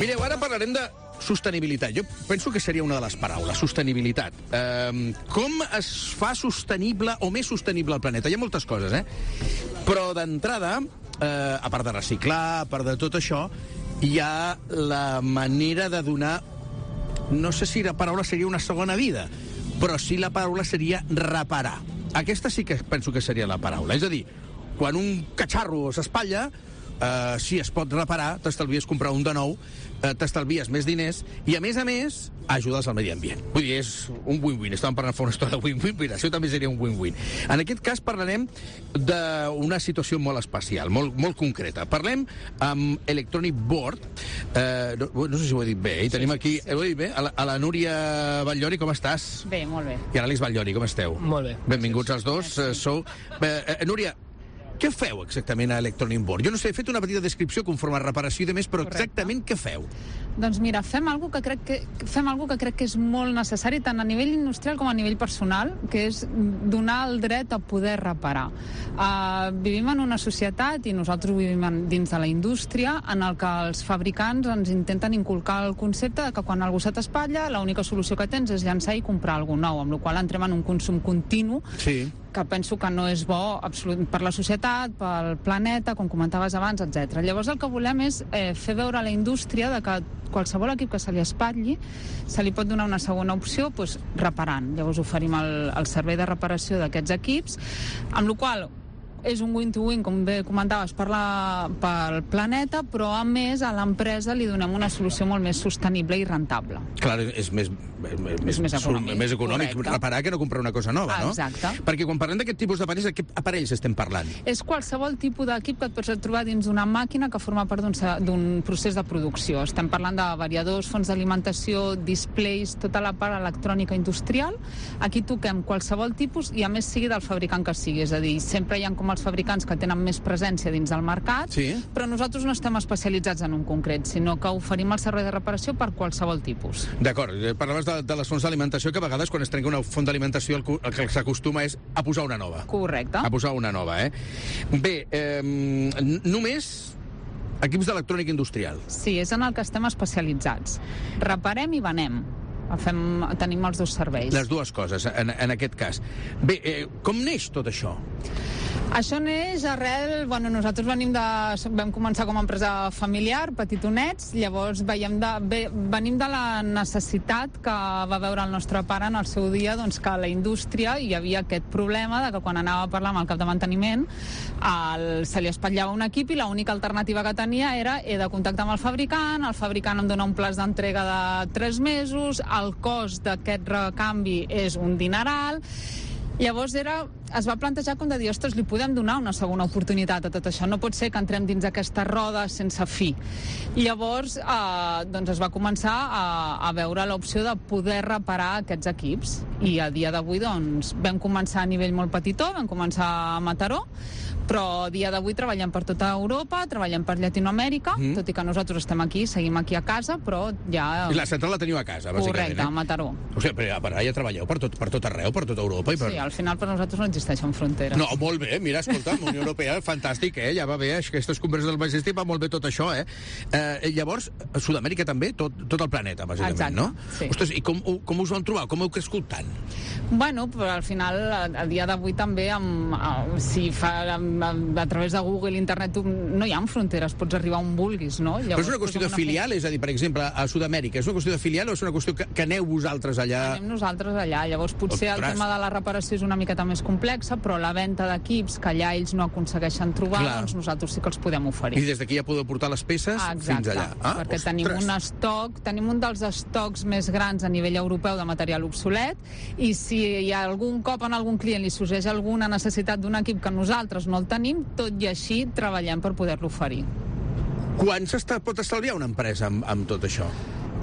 Mireu, ara parlarem de sostenibilitat. Jo penso que seria una de les paraules, sostenibilitat. Com es fa sostenible o més sostenible el planeta? Hi ha moltes coses, Però d'entrada, a part de reciclar, a part de tot això, hi ha la manera de donar... No sé si la paraula seria una segona vida, però sí la paraula seria reparar. Aquesta sí que penso que seria la paraula. És a dir, quan un catxarro s'espatlla, si es pot reparar, t'estalvies comprar un de nou, t'estalvies més diners i, a més, ajudes al medi ambient. Vull dir, és un win-win. Estàvem parlant fa una estona de win-win, això també seria un win-win. En aquest cas parlarem d'una situació molt especial, molt concreta. Parlem amb Electronic Board. No sé si ho he dit bé. Tenim aquí, ho he dit bé, a la Núria Batllori, com estàs? Bé, molt bé. I a l'Àlex Batllori, com esteu? Molt bé. Benvinguts els dos. Núria, què feu exactament a Electronic Board? Jo no sé, he fet una petita descripció conforme a reparació i de més, però exactament què feu? Doncs mira, fem algo que crec que és molt necessari tant a nivell industrial com a nivell personal, que és donar el dret a poder reparar. Vivim en una societat, i nosaltres vivim dins de la indústria, en el que els fabricants ens intenten inculcar el concepte de que quan algú se t'espatlla, l'única solució que tens és llançar i comprar alguna nou, amb la qual cosa entrem en un consum continu, que penso que no és bo per la societat, pel planeta, com comentaves abans, etc. Llavors el que volem és fer veure a la indústria de que qualsevol equip que se li espatlli se li pot donar una segona opció reparant. Llavors oferim el servei de reparació d'aquests equips, amb la qual cosa és un win-to-win, com bé comentaves, pel planeta, però a més a l'empresa li donem una solució molt més sostenible i rentable. Clar, és més econòmic reparar que no comprar una cosa nova, no? Exacte. Perquè quan parlem d'aquest tipus d'aparells, de què aparells estem parlant? És qualsevol tipus d'equip que et pots trobar dins d'una màquina que forma part d'un procés de producció. Estem parlant de variadors, fonts d'alimentació, displays, tota la part electrònica industrial. Aquí toquem qualsevol tipus i a més sigui del fabricant que sigui. És a dir, sempre hi ha com els fabricants que tenen més presència dins del mercat, però nosaltres no estem especialitzats en un concret, sinó que oferim el servei de reparació per qualsevol tipus. D'acord, parlaves de les fonts d'alimentació, que a vegades quan es trenca una font d'alimentació el que s'acostuma és a posar una nova. Correcte. A posar una nova, Bé, només equips d'electrònica industrial. Sí, és en el que estem especialitzats. Reparem i venem. Tenim els dos serveis. Les dues coses, en aquest cas. Bé, com neix tot això? Això neix arrel... nosaltres vam començar com a empresa familiar, petitonets, llavors venim de la necessitat que va veure el nostre pare en el seu dia, doncs que a la indústria hi havia aquest problema de que quan anava a parlar amb el cap de manteniment se li espatllava un equip i l'única alternativa que tenia era he de contactar amb el fabricant em dona un plaç d'entrega de 3 mesos, el cost d'aquest recanvi és un dineral. Llavors es va plantejar com de dir, ostres, li podem donar una segona oportunitat a tot això, no pot ser que entrem dins aquesta roda sense fi. Llavors es va començar a veure l'opció de poder reparar aquests equips i a dia d'avui vam començar a nivell molt petitó, vam començar a Mataró, però a dia d'avui treballem per tota Europa, treballem per Llatinoamèrica, tot i que nosaltres estem aquí, seguim aquí a casa, però ja... I la central la teniu a casa, bàsicament. Correcte, a Mataró. O sigui, però ja treballeu per tot arreu, per tota Europa. Sí, al final per nosaltres no existeixen fronteres. No, molt bé, mira, escolta, la Unió Europea, fantàstic, ja va bé, aquestes converses del Majestic, va molt bé tot això, Llavors, a Sud-amèrica també, tot el planeta, bàsicament, no? Sí. Ostres, i com us van trobar? Com heu crescut tant? Bueno, però al final, a dia d'avui també, a través de Google, internet, no hi ha fronteres, pots arribar on vulguis, no? Llavors, però és una qüestió de filial, és a dir, per exemple, a Sud-amèrica, és una qüestió de filial o és una qüestió que aneu vosaltres allà? Anem nosaltres allà, llavors potser el tema de la reparació és una miqueta més complexa, però la venda d'equips que allà ells no aconsegueixen trobar, doncs nosaltres sí que els podem oferir. I des d'aquí ja podeu portar les peces fins allà. Perquè tenim un dels estocs més grans a nivell europeu de material obsolet, i si hi ha algun cop en algun client li sorgeix alguna necessitat d'un equip que nosaltres no el tenim, tot i així treballem per poder-lo oferir. Quan pot estalviar una empresa amb tot això?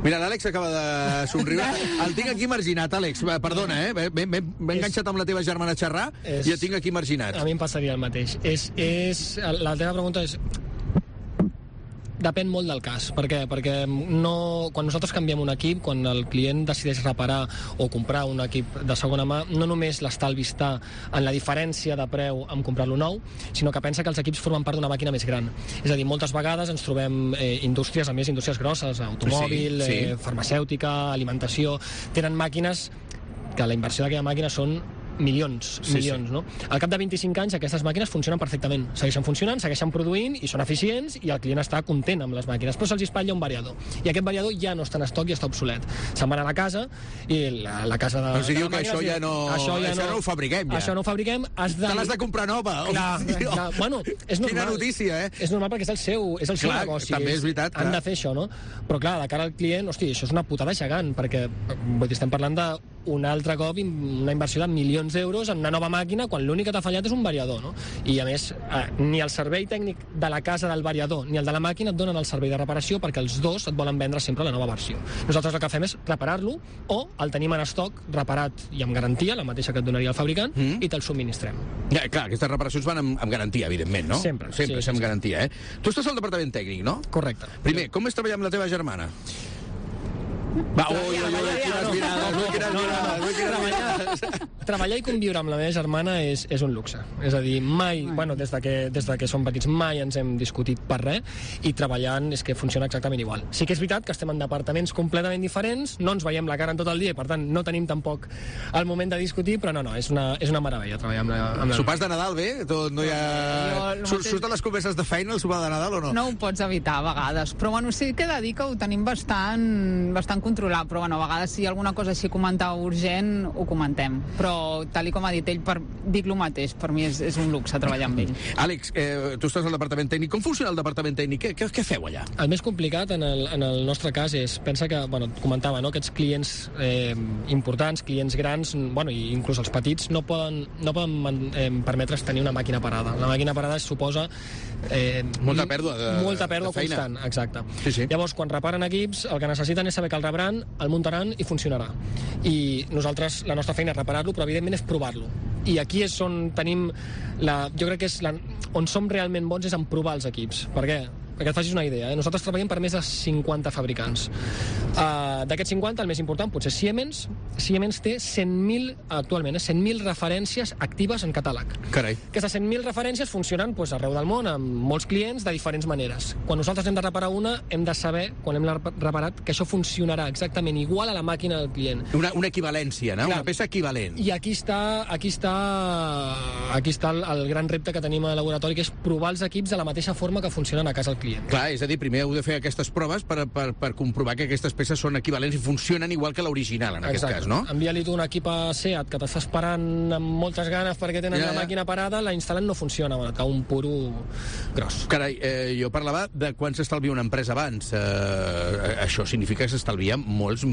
Mira, l'Àlex acaba de somriure. El tinc aquí marginat, Àlex. Perdona, m'he enganxat amb la teva germana a xerrar i el tinc aquí marginat. A mi em passaria el mateix. La teva pregunta és... Depèn molt del cas. Per què? Perquè quan nosaltres canviem un equip, quan el client decideix reparar o comprar un equip de segona mà, no només l'estalvi està en la diferència de preu amb comprar-lo nou, sinó que pensa que els equips formen part d'una màquina més gran. És a dir, moltes vegades ens trobem indústries, a més indústries grosses, automòbil, farmacèutica, alimentació, tenen màquines que la inversió d'aquella màquina són milions, no? Al cap de 25 anys aquestes màquines funcionen perfectament, segueixen funcionant, segueixen produint i són eficients i el client està content amb les màquines, però se'ls espatlla un variador i aquest variador ja no està en estoc i està obsolet. Se'n van a la casa i la casa de... Però si diu que això ja no... Això no ho fabriquem, ja. Això no ho fabriquem, te l'has de comprar nova. Clar. Bueno, és normal. Quina notícia, És normal perquè és el seu negoci. També és veritat. Han de fer això, no? Però clar, de cara al client, hosti, això és una putada gegant, perquè estem parlant d'un altre cop una inversió de milions d'euros en una nova màquina quan l'únic que t'ha fallat és un variador, no? I a més, ni el servei tècnic de la casa del variador ni el de la màquina et donen el servei de reparació perquè els dos et volen vendre sempre la nova versió. Nosaltres el que fem és reparar-lo o el tenim en estoc, reparat i amb garantia, la mateixa que et donaria el fabricant, i te'l subministrem. Ja, clar, aquestes reparacions van amb garantia, evidentment, no? Sempre amb garantia, Tu estàs al departament tècnic, no? Correcte. Primer, com és treballar amb la teva germana? Va, quines mirades. Treballar i conviure amb la meva germana és un luxe. És a dir, mai, des que som petits, mai ens hem discutit per res i treballant és que funciona exactament igual. Sí que és veritat que estem en departaments completament diferents, no ens veiem la cara en tot el dia i per tant no tenim tampoc el moment de discutir, però no, és una meravella treballar amb la... Sopars de Nadal, bé? Tot no hi ha... Surten les converses de feina el sopar de Nadal o no? No ho pots evitar a vegades, però bueno, sí que he de dir que ho tenim bastant controlar, però bueno, a vegades si hi ha alguna cosa així comentar urgent, ho comentem. Però, tal com ha dit ell, dic el mateix, per mi és un luxe treballar amb ell. Àlex, tu estàs al departament tècnic. Com funciona el departament tècnic? Què feu allà? El més complicat en el nostre cas és, pensa que, comentava, no, aquests clients importants, clients grans, i inclús els petits, no poden permetre's tenir una màquina parada. La màquina parada suposa molta pèrdua de feina. Constant, exacte. Sí. Llavors, quan reparen equips, el que necessiten és saber que el rebran, el muntaran i funcionarà. I nosaltres, la nostra feina és reparar-lo, però evidentment és provar-lo. I aquí és on tenim jo crec que és on som realment bons és en provar els equips. Per què? Perquè et facis una idea, nosaltres treballem per més de 50 fabricants. D'aquests 50, el més important potser és Siemens. Siemens té 100.000, actualment, 100.000 referències actives en catàleg. Carai. Aquestes 100.000 referències funcionen arreu del món, amb molts clients, de diferents maneres. Quan nosaltres hem de reparar una, hem de saber, quan hem reparat, que això funcionarà exactament igual a la màquina del client. Una equivalència, no? Clar. Una peça equivalent. I aquí està el gran repte que tenim al laboratori, que és provar els equips de la mateixa forma que funcionen a casa el client. Clar, és a dir, primer heu de fer aquestes proves per comprovar que aquestes peces són equivalents i funcionen igual que l'original, en aquest cas, no? Envia-li tu un equip a SEAT que t'està esperant amb moltes ganes perquè tenen la màquina parada, la instal·len, no funciona, et cau un puro gros. Carai, jo parlava de quan s'estalvia una empresa abans. Això significa que s'estalvia molts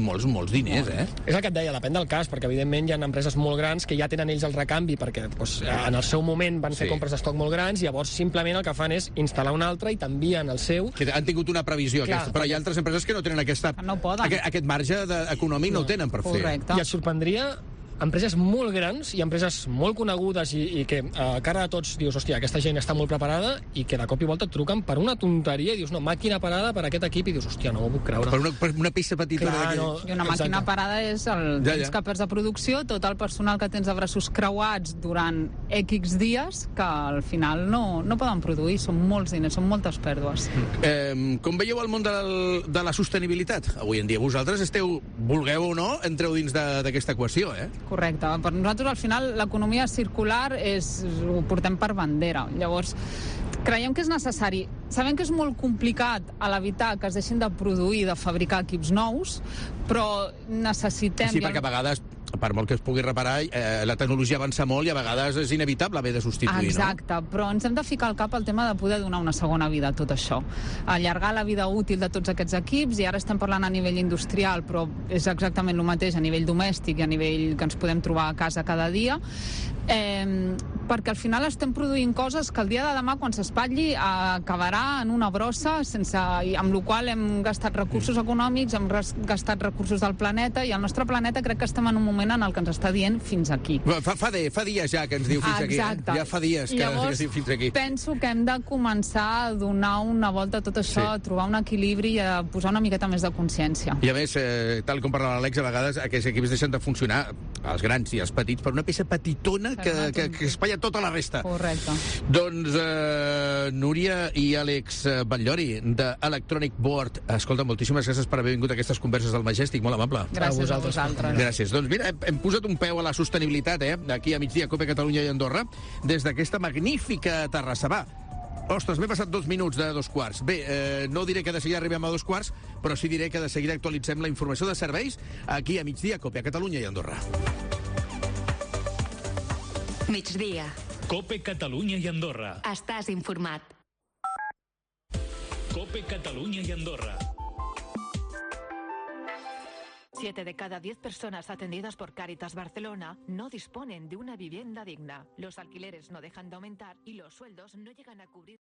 diners, És el que et deia, depèn del cas, perquè evidentment hi ha empreses molt grans que ja tenen ells el recanvi perquè en el seu moment van fer compres d'estoc molt grans i llavors simplement el que fan és instal·lar un altre i t'envien el seu. Que han tingut una previsió, però hi ha altres empreses que no tenen aquest marge econòmic, no ho tenen per fer. Correcte. I et sorprendria empreses molt grans i empreses molt conegudes i que a cara de tots dius, hòstia, aquesta gent està molt preparada i que de cop i volta et truquen per una tonteria i dius, no, màquina parada per aquest equip i dius, hòstia, no ho puc creure. Per una peça petita. I una màquina parada és els que perds de producció, tot el personal que tens de braços creuats durant X dies que al final no poden produir, són molts diners, són moltes pèrdues. Com veieu el món de la sostenibilitat avui en dia? Vosaltres vulgueu o no, entreu dins d'aquesta equació, Correcte. Per nosaltres, al final, l'economia circular ho portem per bandera. Llavors, creiem que és necessari. Sabem que és molt complicat a l'evitar que es deixin de produir, de fabricar equips nous, però necessitem... Sí, perquè a vegades, per molt que es pugui reparar, la tecnologia avança molt i a vegades és inevitable haver de substituir, Exacte, però ens hem de ficar al cap el tema de poder donar una segona vida a tot això. Allargar la vida útil de tots aquests equips, i ara estem parlant a nivell industrial, però és exactament el mateix a nivell domèstic i a nivell que ens podem trobar a casa cada dia, perquè al final estem produint coses que el dia de demà, quan s'espatlli, acabarà en una brossa, amb la qual hem gastat recursos econòmics, hem gastat recursos del planeta, i el nostre planeta crec que estem en un moment en el que ens està dient fins aquí. Fa dies ja que ens diu fins aquí. Exacte. Ja fa dies que Llavors, diu fins aquí. Penso que hem de començar a donar una volta a tot això, a trobar un equilibri i a posar una miqueta més de consciència. I a més, tal com parlava l'Àlex, a vegades aquests equips deixen de funcionar, els grans i els petits, per una peça petitona que espatlla tota la resta. Correcte. Doncs Núria i Àlex Batllori, d'Electronic Board, escolta, moltíssimes gràcies per haver vingut a aquestes converses del Majestic, molt amable. Gràcies a vosaltres. Gràcies. Doncs mira, hem posat un peu a la sostenibilitat, aquí a migdia, COPE Catalunya i Andorra, des d'aquesta magnífica terrassa. Va, ostres, m'he passat 2 minuts de 2:15. Bé, no diré que de seguida arribem a 2:15, però sí diré que de seguida actualitzem la informació de serveis aquí a migdia, COPE a Catalunya i Andorra. Migdia. COPE Catalunya i Andorra. Estàs informat. COPE Catalunya i Andorra. 7 de cada 10 personas atendidas por Cáritas Barcelona no disponen de una vivienda digna. Los alquileres no dejan de aumentar y los sueldos no llegan a cubrir